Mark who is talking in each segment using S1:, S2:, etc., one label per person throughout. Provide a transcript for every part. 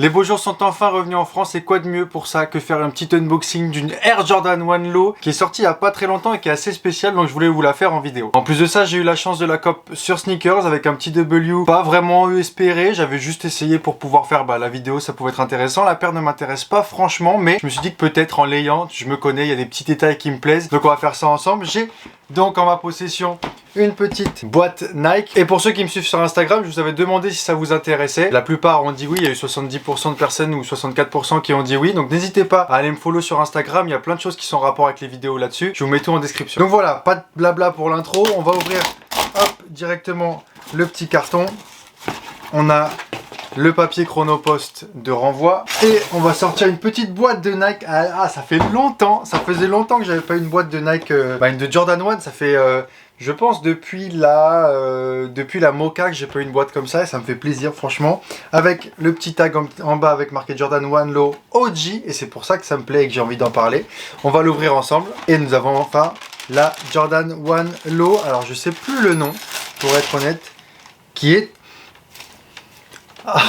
S1: Les beaux jours sont enfin revenus en France et quoi de mieux pour ça que faire un petit unboxing d'une Air Jordan 1 Low qui est sortie il y a pas très longtemps et qui est assez spéciale, donc je voulais vous la faire en vidéo. En plus de ça, j'ai eu la chance de la cop sur Sneakers avec un petit W pas vraiment espéré, j'avais juste essayé pour pouvoir faire la vidéo, ça pouvait être intéressant. La paire ne m'intéresse pas franchement, mais je me suis dit que peut-être en l'ayant, je me connais, il y a des petits détails qui me plaisent, donc on va faire ça ensemble. J'ai donc en ma possession une petite boîte Nike. Et pour ceux qui me suivent sur Instagram, je vous avais demandé si ça vous intéressait. La plupart ont dit oui, il y a eu 70% de personnes ou 64% qui ont dit oui. Donc n'hésitez pas à aller me follow sur Instagram, il y a plein de choses qui sont en rapport avec les vidéos là-dessus. Je vous mets tout en description. Donc voilà, pas de blabla pour l'intro. On va ouvrir directement le petit carton. On a le papier Chronopost de renvoi et on va sortir une petite boîte de Nike. Ah, ça fait longtemps, ça faisait longtemps que j'avais pas une boîte de Nike, une de Jordan 1. Ça fait je pense depuis la Mocha que j'ai pas eu une boîte comme ça et ça me fait plaisir franchement. Avec le petit tag en bas avec marqué Jordan 1 Low OG et c'est pour ça que ça me plaît et que j'ai envie d'en parler. On va l'ouvrir ensemble et nous avons enfin la Jordan 1 Low. Alors je sais plus le nom pour être honnête, qui est... Ah,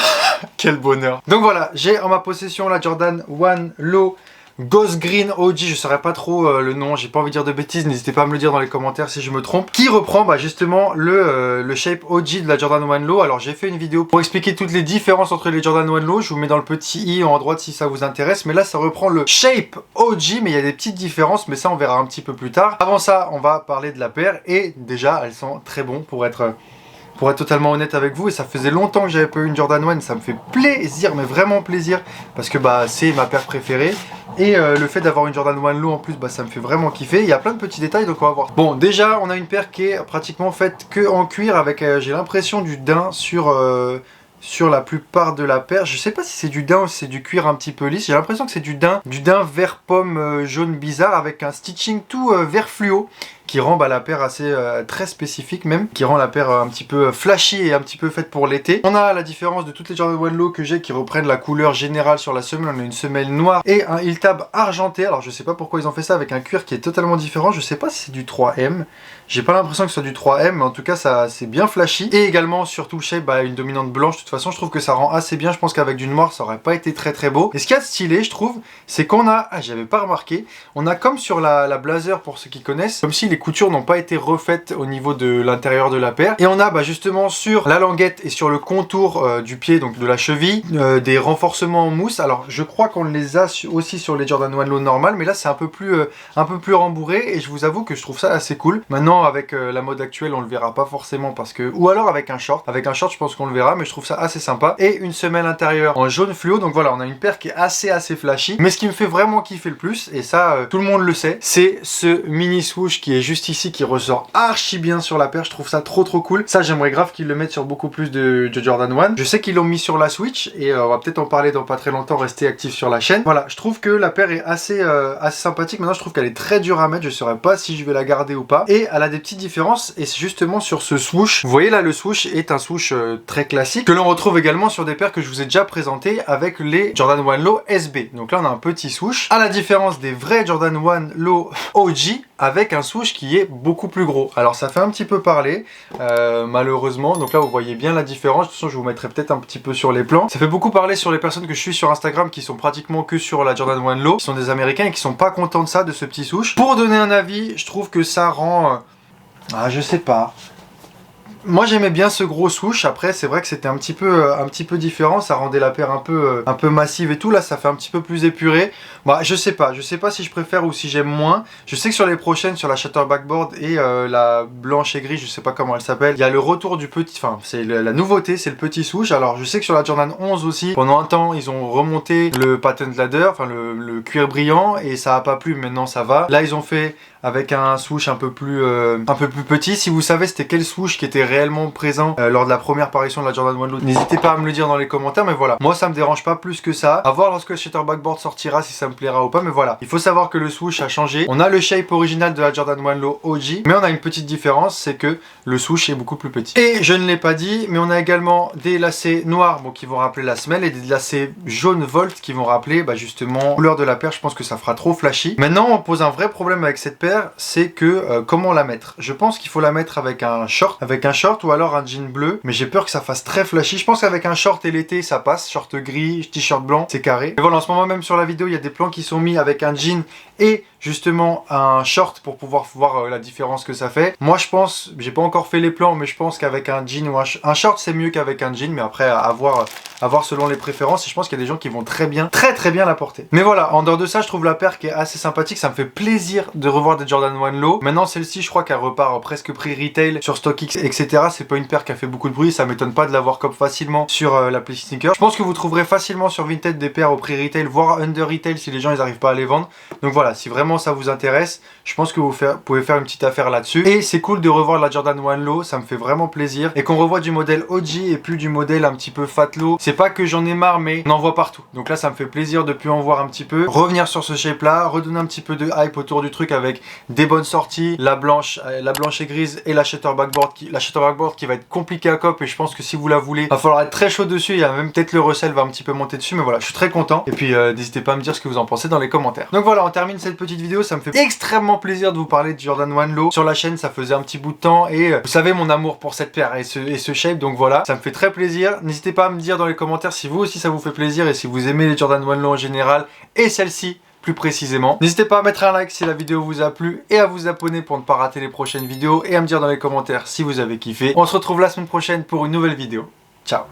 S1: quel bonheur. Donc voilà, j'ai en ma possession la Jordan 1 Low Ghost Green OG, je ne saurais pas trop le nom, j'ai pas envie de dire de bêtises, n'hésitez pas à me le dire dans les commentaires si je me trompe. Qui reprend justement le shape OG de la Jordan 1 Low. Alors j'ai fait une vidéo pour expliquer toutes les différences entre les Jordan 1 Low, je vous mets dans le petit i en haut à droite si ça vous intéresse. Mais là ça reprend le shape OG, mais il y a des petites différences, mais ça on verra un petit peu plus tard. Avant ça, on va parler de la paire et déjà elles sont très bonnes pour être totalement honnête avec vous, et ça faisait longtemps que j'avais pas eu une Jordan 1, ça me fait plaisir, mais vraiment plaisir, parce que c'est ma paire préférée, et le fait d'avoir une Jordan 1 Low en plus, ça me fait vraiment kiffer. Il y a plein de petits détails, donc on va voir. Bon, déjà, on a une paire qui est pratiquement faite que en cuir, avec, j'ai l'impression, du daim sur la plupart de la paire. Je sais pas si c'est du daim ou si c'est du cuir un petit peu lisse, j'ai l'impression que c'est du daim vert pomme jaune bizarre, avec un stitching tout vert fluo, qui rend la paire assez très spécifique même, qui rend la paire un petit peu flashy et un petit peu faite pour l'été. On a la différence de toutes les Jordan 1 Low que j'ai qui reprennent la couleur générale sur la semelle. On a une semelle noire et un heel tab argenté. Alors je sais pas pourquoi ils ont fait ça avec un cuir qui est totalement différent. Je sais pas si c'est du 3M. J'ai pas l'impression que ce soit du 3M, mais en tout cas ça c'est bien flashy. Et également sur tout le shape, une dominante blanche. De toute façon je trouve que ça rend assez bien. Je pense qu'avec du noir ça aurait pas été très beau. Et ce qu'il y a de stylé je trouve, c'est qu'on a, j'avais pas remarqué, on a comme sur la blazer pour ceux qui connaissent, comme si les coutures n'ont pas été refaites au niveau de l'intérieur de la paire. Et on a justement sur la languette et sur le contour du pied, donc de la cheville, des renforcements en mousse. Alors je crois qu'on les a aussi sur les Jordan 1 Low normales, mais là c'est un peu plus rembourré et je vous avoue que je trouve ça assez cool. Maintenant avec la mode actuelle on le verra pas forcément parce que... Ou alors avec un short. Avec un short je pense qu'on le verra, mais je trouve ça assez sympa. Et une semelle intérieure en jaune fluo. Donc voilà, on a une paire qui est assez flashy. Mais ce qui me fait vraiment kiffer le plus, et ça tout le monde le sait, c'est ce mini swoosh qui est juste ici, qui ressort archi bien sur la paire. Je trouve ça trop cool. Ça j'aimerais grave qu'ils le mettent sur beaucoup plus de Jordan 1. Je sais qu'ils l'ont mis sur la Switch et on va peut-être en parler dans pas très longtemps, rester actif sur la chaîne. Voilà, je trouve que la paire est assez sympathique. Maintenant je trouve qu'elle est très dure à mettre, je saurais pas si je vais la garder ou pas. Et elle a des petites différences et c'est justement sur ce swoosh. Vous voyez là, le swoosh est un swoosh très classique que l'on retrouve également sur des paires que je vous ai déjà présentées avec les Jordan 1 Low SB. Donc là on a un petit swoosh, à la différence des vrais Jordan 1 Low OG, avec un swoosh qui est beaucoup plus gros. Alors ça fait un petit peu parler malheureusement, donc là vous voyez bien la différence. De toute façon je vous mettrai peut-être un petit peu sur les plans. Ça fait beaucoup parler sur les personnes que je suis sur Instagram qui sont pratiquement que sur la Jordan 1 Low, qui sont des américains et qui sont pas contents de ça, de ce petit swoosh. Pour donner un avis, je trouve que ça rend je sais pas. Moi j'aimais bien ce gros swoosh, après c'est vrai que c'était un petit peu différent, ça rendait la paire un peu massive et tout. Là ça fait un petit peu plus épuré. Je sais pas si je préfère ou si j'aime moins. Je sais que sur les prochaines, sur la Chatterbackboard et la blanche et gris, je sais pas comment elle s'appelle, il y a le retour du petit, c'est la nouveauté, c'est le petit swoosh. Alors je sais que sur la Jordan 11 aussi, pendant un temps ils ont remonté le patent ladder, le cuir brillant, et ça a pas plu, maintenant ça va. Là ils ont fait avec un swoosh un peu plus petit. Si vous savez c'était quel swoosh qui était réellement présent lors de la première apparition de la Jordan 1 Low, n'hésitez pas à me le dire dans les commentaires. Mais voilà, moi ça me dérange pas plus que ça. À voir lorsque le Chatterbackboard sortira si ça me plaira ou pas, mais voilà, il faut savoir que le swoosh a changé. On a le shape original de la Jordan 1 Low OG, mais on a une petite différence, c'est que le swoosh est beaucoup plus petit. Et je ne l'ai pas dit, mais on a également des lacets noirs qui vont rappeler la semelle, et des lacets jaune Volt qui vont rappeler justement la couleur de la paire. Je pense que ça fera trop flashy. Maintenant on pose un vrai problème avec cette paire, commentaires, c'est que comment la mettre. Je pense qu'il faut la mettre avec un short ou alors un jean bleu, mais j'ai peur que ça fasse très flashy. Je pense qu'avec un short et l'été ça passe, short gris, t-shirt blanc, c'est carré. Et voilà, en ce moment même sur la vidéo, il y a des plans qui sont mis avec un jean et justement un short pour pouvoir voir la différence que ça fait. Moi je pense, j'ai pas encore fait les plans, mais je pense qu'avec un jean ou un short c'est mieux qu'avec un jean, mais après à voir selon les préférences. Et je pense qu'il y a des gens qui vont très bien la porter. Mais voilà, en dehors de ça, je trouve la paire qui est assez sympathique. Ça me fait plaisir de revoir des Jordan 1 Low. Maintenant celle-ci, je crois qu'elle repart presque prix retail sur StockX, etc. C'est pas une paire qui a fait beaucoup de bruit, ça m'étonne pas de l'avoir comme facilement sur l'appli Sneaker. Je pense que vous trouverez facilement sur Vinted des paires au prix retail, voire under retail si les gens ils arrivent pas à les vendre. Donc voilà, si vraiment ça vous intéresse, je pense que vous pouvez faire une petite affaire là-dessus. Et c'est cool de revoir la Jordan 1 Low, ça me fait vraiment plaisir. Et qu'on revoit du modèle OG et plus du modèle un petit peu fat low. C'est pas que j'en ai marre, mais on en voit partout. Donc là, ça me fait plaisir de plus en voir un petit peu. Revenir sur ce shape là, redonner un petit peu de hype autour du truc avec des bonnes sorties, la blanche et grise et la shutter backboard qui va être compliquée à cop. Et je pense que si vous la voulez, va falloir être très chaud dessus. Il y a même peut-être le recel va un petit peu monter dessus, mais voilà, je suis très content. Et puis n'hésitez pas à me dire ce que vous en pensez dans les commentaires. Donc voilà, on termine cette petite vidéo. Ça me fait extrêmement plaisir de vous parler de Jordan 1 Low sur la chaîne. Ça faisait un petit bout de temps et vous savez mon amour pour cette paire et ce shape. Donc voilà, ça me fait très plaisir. N'hésitez pas à me dire dans les commentaires si vous aussi ça vous fait plaisir et si vous aimez les Jordan 1 Low en général et celle-ci plus précisément. N'hésitez pas à mettre un like si la vidéo vous a plu et à vous abonner pour ne pas rater les prochaines vidéos et à me dire dans les commentaires si vous avez kiffé. On se retrouve la semaine prochaine pour une nouvelle vidéo. Ciao.